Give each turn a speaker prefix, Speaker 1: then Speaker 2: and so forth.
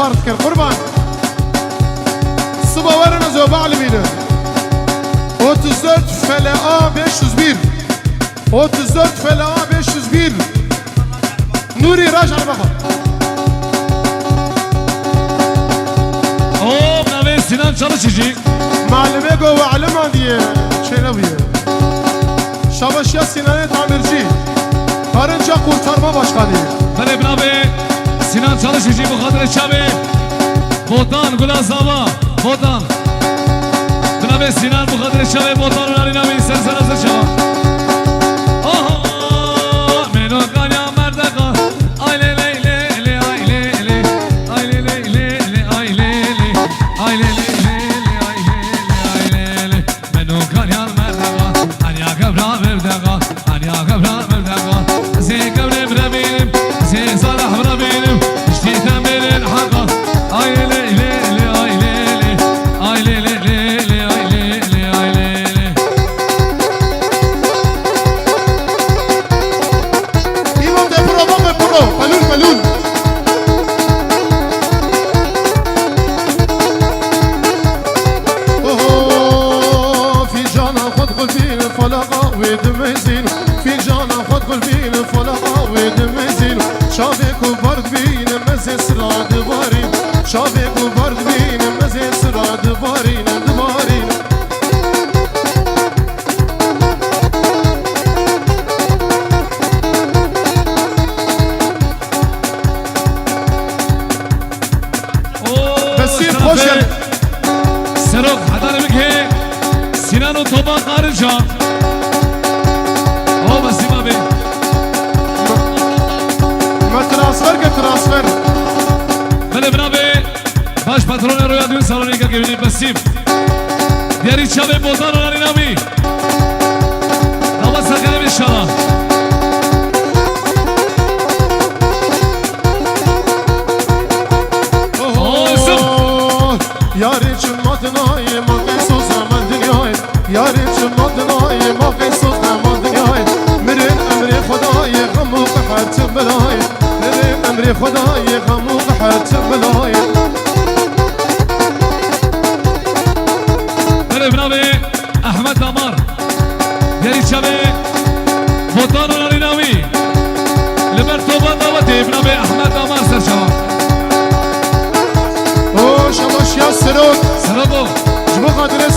Speaker 1: شارت كر قربان صبا ورنا زوبا علمينا 34 فلاقا 501 34 فلاقا 501 نوري راجع بخا
Speaker 2: اوه نوی سینان çalışıcı
Speaker 1: معلمه گو و علمان دیه چه نویه شباشیا سینانه تامیرچی karınca kurtarma başkanı
Speaker 2: Talep nabi Sinan çalışıcı bu kadar çabi Botan Gulazava Botan Nabi Sinan bu kadar çabi Botan Unari nabi sen sana sıçama Aha Meno kanya merdeka Aile leyle le aile le Aile leyle le aile le Aile leyle le aile le Meno kanya merdeka Anya kabra merdeka Anya kabra merdeka زي قبل بربينم زي صالح بربينم اشتيتم بالحقه اي لي لي لي اي لي لي اي لي لي لي اي لي لي اي لي لي
Speaker 1: İmam de pro baba pro falul falul اوه في جانا خد قلبي الفلقه ودمزين في جانا خد قلبي الفلقه ودمزين شافك وبرد بين مزي سراد بارين شافك وبرد بين مزي سراد بارين دبارين بسيط خوشل
Speaker 2: سرق حضر بك سنان طبا خارجا او بس ما بي
Speaker 1: ما ترانسفر که ترانسفر
Speaker 2: بله بنابه باش پاترون رویا دوی سالونی که بینید بسیم دیاری چاوه بوتان رو ناری نامی نامت سرکنه بیشالا
Speaker 1: یاری چمات نای ما قیسوز من دنیای یاری چمات نای ما قیسوز من دنیای مرین امر خدای غم و قحط بلای مرین امر خدای غم و قحط بلای
Speaker 2: بله بنابه احمد دامار دیاری چاوه بوتان رو ناری نامی لبر توبان داوته بنابه احمد دامار سرچوان
Speaker 1: او شباش یا سروک
Speaker 2: سرابو
Speaker 1: جبو خاطر